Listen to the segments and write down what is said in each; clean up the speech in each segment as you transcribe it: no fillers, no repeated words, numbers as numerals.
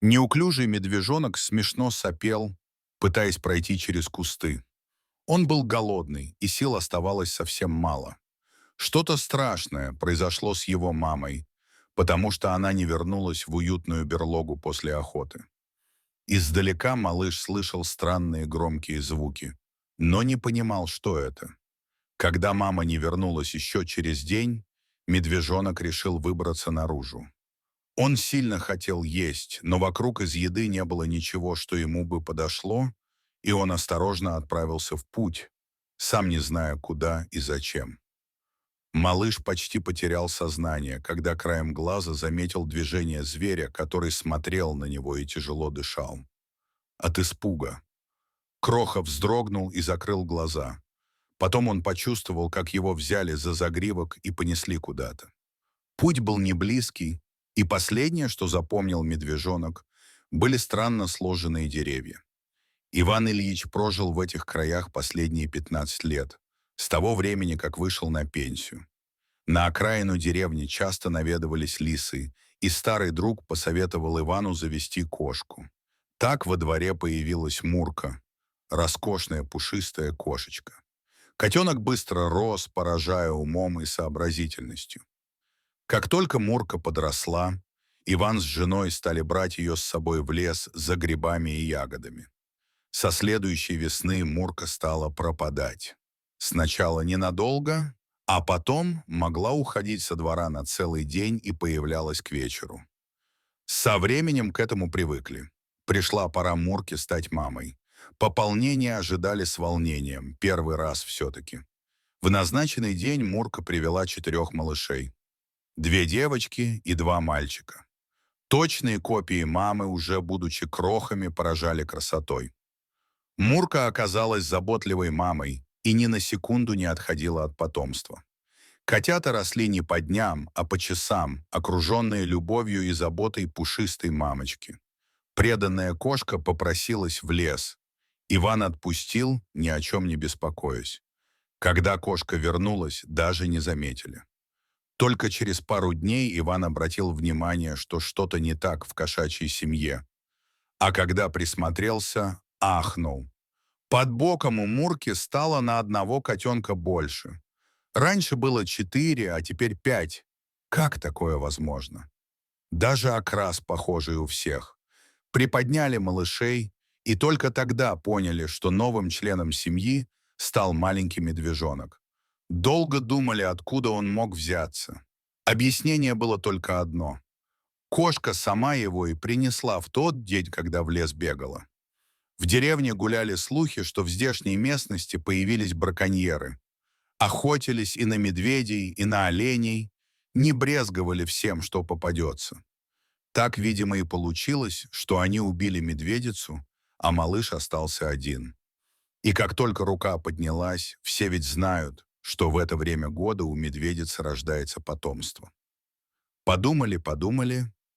Неуклюжий медвежонок смешно сопел, пытаясь пройти через кусты. Он был голодный, и сил оставалось совсем мало. Что-то страшное произошло с его мамой, потому что она не вернулась в уютную берлогу после охоты. Издалека малыш слышал странные громкие звуки, но не понимал, что это. Когда мама не вернулась еще через день, медвежонок решил выбраться наружу. Он сильно хотел есть, но вокруг из еды не было ничего, что ему бы подошло, и он осторожно отправился в путь, сам не зная, куда и зачем. Малыш почти потерял сознание, когда краем глаза заметил движение зверя, который смотрел на него и тяжело дышал. От испуга. Кроха вздрогнул и закрыл глаза. Потом он почувствовал, как его взяли за загривок и понесли куда-то. Путь был не близкий, и последнее, что запомнил медвежонок, были странно сложенные деревья. Иван Ильич прожил в этих краях последние 15 лет, с того времени, как вышел на пенсию. На окраину деревни часто наведывались лисы, и старый друг посоветовал Ивану завести кошку. Так во дворе появилась Мурка, роскошная пушистая кошечка. Котенок быстро рос, поражая умом и сообразительностью. Как только Мурка подросла, Иван с женой стали брать ее с собой в лес за грибами и ягодами. Со следующей весны Мурка стала пропадать. Сначала ненадолго, а потом могла уходить со двора на целый день и появлялась к вечеру. Со временем к этому привыкли. Пришла пора Мурке стать мамой. Пополнение ожидали с волнением, первый раз все-таки. В назначенный день Мурка привела 4 малышей. 2 девочки и 2 мальчика. Точные копии мамы, уже будучи крохами, поражали красотой. Мурка оказалась заботливой мамой и ни на секунду не отходила от потомства. Котята росли не по дням, а по часам, окруженные любовью и заботой пушистой мамочки. Преданная кошка попросилась в лес. Иван отпустил, ни о чем не беспокоясь. Когда кошка вернулась, даже не заметили. Только через пару дней Иван обратил внимание, что что-то не так в кошачьей семье. А когда присмотрелся, ахнул. Под боком у Мурки стало на одного котенка больше. Раньше было 4, а теперь 5. Как такое возможно? Даже окрас похожий у всех. Приподняли малышей и только тогда поняли, что новым членом семьи стал маленький медвежонок. Долго думали, откуда он мог взяться. Объяснение было только одно. Кошка сама его и принесла в тот день, когда в лес бегала. В деревне гуляли слухи, что в здешней местности появились браконьеры. Охотились и на медведей, и на оленей, не брезговали всем, что попадется. Так, видимо, и получилось, что они убили медведицу, а малыш остался один. И как только рука поднялась, все ведь знают, что в это время года у медведицы рождается потомство. Подумали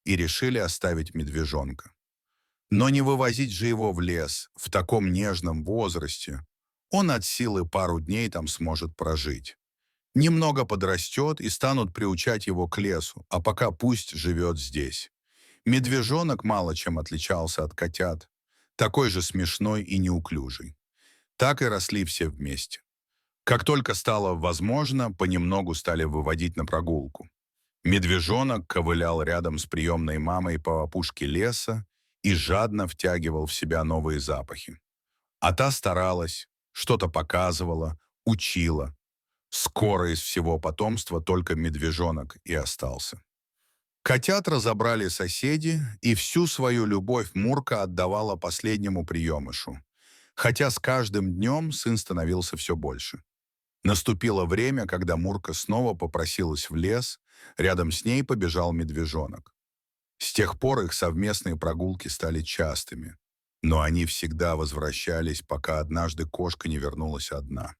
и решили оставить медвежонка. Но не вывозить же его в лес в таком нежном возрасте. Он от силы пару дней там сможет прожить. Немного подрастет и станут приучать его к лесу, а пока пусть живет здесь. Медвежонок мало чем отличался от котят, такой же смешной и неуклюжий. Так и росли все вместе. Как только стало возможно, понемногу стали выводить на прогулку. Медвежонок ковылял рядом с приемной мамой по опушке леса и жадно втягивал в себя новые запахи. А та старалась, что-то показывала, учила. Скоро из всего потомства только медвежонок и остался. Котят разобрали соседи, и всю свою любовь Мурка отдавала последнему приемышу. Хотя с каждым днем сын становился все больше. Наступило время, когда Мурка снова попросилась в лес, рядом с ней побежал медвежонок. С тех пор их совместные прогулки стали частыми, но они всегда возвращались, пока однажды кошка не вернулась одна.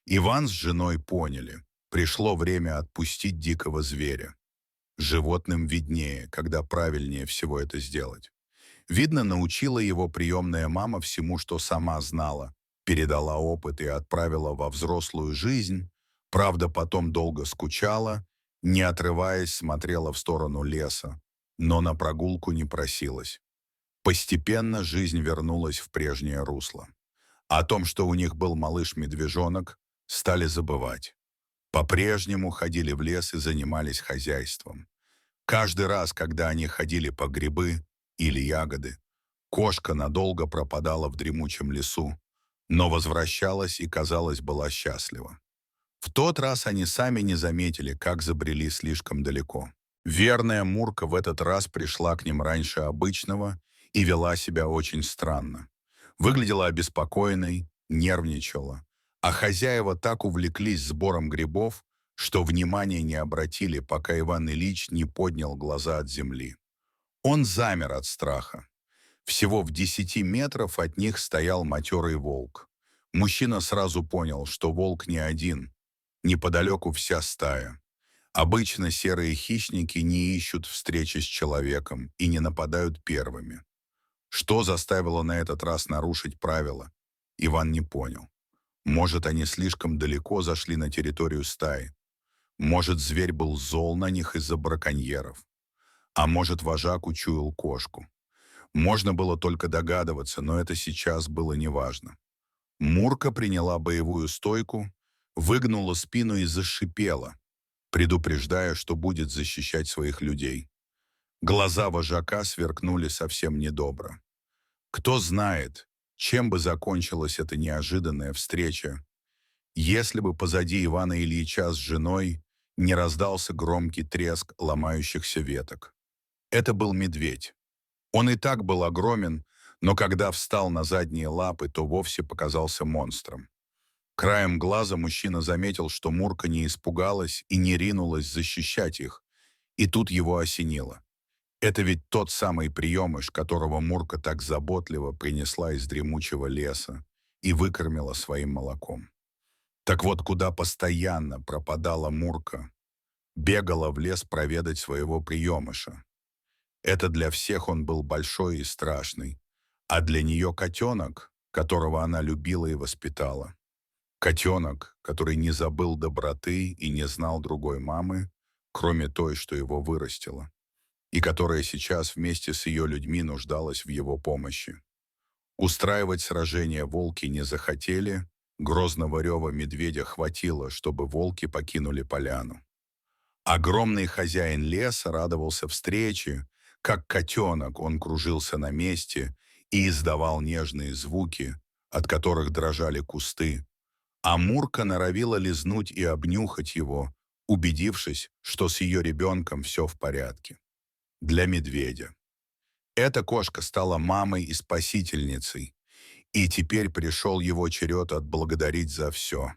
Иван с женой поняли, пришло время отпустить дикого зверя. Животным виднее, когда правильнее всего это сделать. Видно, научила его приемная мама всему, что сама знала, передала опыт и отправила во взрослую жизнь, правда, потом долго скучала, не отрываясь, смотрела в сторону леса, но на прогулку не просилась. Постепенно жизнь вернулась в прежнее русло. О том, что у них был малыш-медвежонок, стали забывать. По-прежнему ходили в лес и занимались хозяйством. Каждый раз, когда они ходили по грибы или ягоды, кошка надолго пропадала в дремучем лесу, но возвращалась и, казалось, была счастлива. В тот раз они сами не заметили, как забрели слишком далеко. Верная Мурка в этот раз пришла к ним раньше обычного и вела себя очень странно. Выглядела обеспокоенной, нервничала, а хозяева так увлеклись сбором грибов, что внимания не обратили, пока Иван Ильич не поднял глаза от земли. Он замер от страха. Всего в 10 метров от них стоял матерый волк. Мужчина сразу понял, что волк не один. Неподалеку вся стая. Обычно серые хищники не ищут встречи с человеком и не нападают первыми. Что заставило на этот раз нарушить правила, Иван не понял. Может, они слишком далеко зашли на территорию стаи. Может, зверь был зол на них из-за браконьеров. А может, вожак учуял кошку. Можно было только догадываться, но это сейчас было неважно. Мурка приняла боевую стойку, выгнула спину и зашипела, предупреждая, что будет защищать своих людей. Глаза вожака сверкнули совсем недобро. Кто знает, чем бы закончилась эта неожиданная встреча, если бы позади Ивана Ильича с женой не раздался громкий треск ломающихся веток. Это был медведь. Он и так был огромен, но когда встал на задние лапы, то вовсе показался монстром. Краем глаза мужчина заметил, что Мурка не испугалась и не ринулась защищать их, и тут его осенило. Это ведь тот самый приемыш, которого Мурка так заботливо принесла из дремучего леса и выкормила своим молоком. Так вот, куда постоянно пропадала Мурка, бегала в лес проведать своего приемыша. Это для всех он был большой и страшный, а для нее котенок, которого она любила и воспитала. Котенок, который не забыл доброты и не знал другой мамы, кроме той, что его вырастила, и которая сейчас вместе с ее людьми нуждалась в его помощи. Устраивать сражение волки не захотели, грозного рева медведя хватило, чтобы волки покинули поляну. Огромный хозяин леса радовался встрече, как котенок он кружился на месте и издавал нежные звуки, от которых дрожали кусты, а Мурка норовила лизнуть и обнюхать его, убедившись, что с ее ребенком все в порядке. Для медведя. Эта кошка стала мамой и спасительницей, и теперь пришел его черед отблагодарить за все.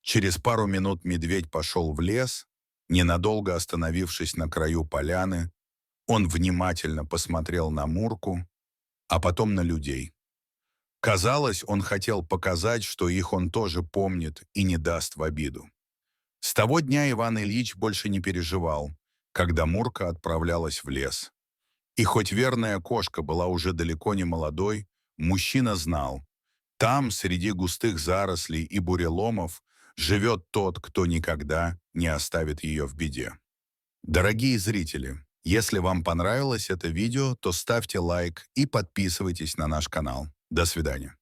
Через пару минут медведь пошел в лес, ненадолго остановившись на краю поляны, он внимательно посмотрел на Мурку, а потом на людей. Казалось, он хотел показать, что их он тоже помнит и не даст в обиду. С того дня Иван Ильич больше не переживал, когда Мурка отправлялась в лес. И хоть верная кошка была уже далеко не молодой, мужчина знал, там, среди густых зарослей и буреломов, живет тот, кто никогда не оставит ее в беде. Дорогие зрители, если вам понравилось это видео, то ставьте лайк и подписывайтесь на наш канал. До свидания.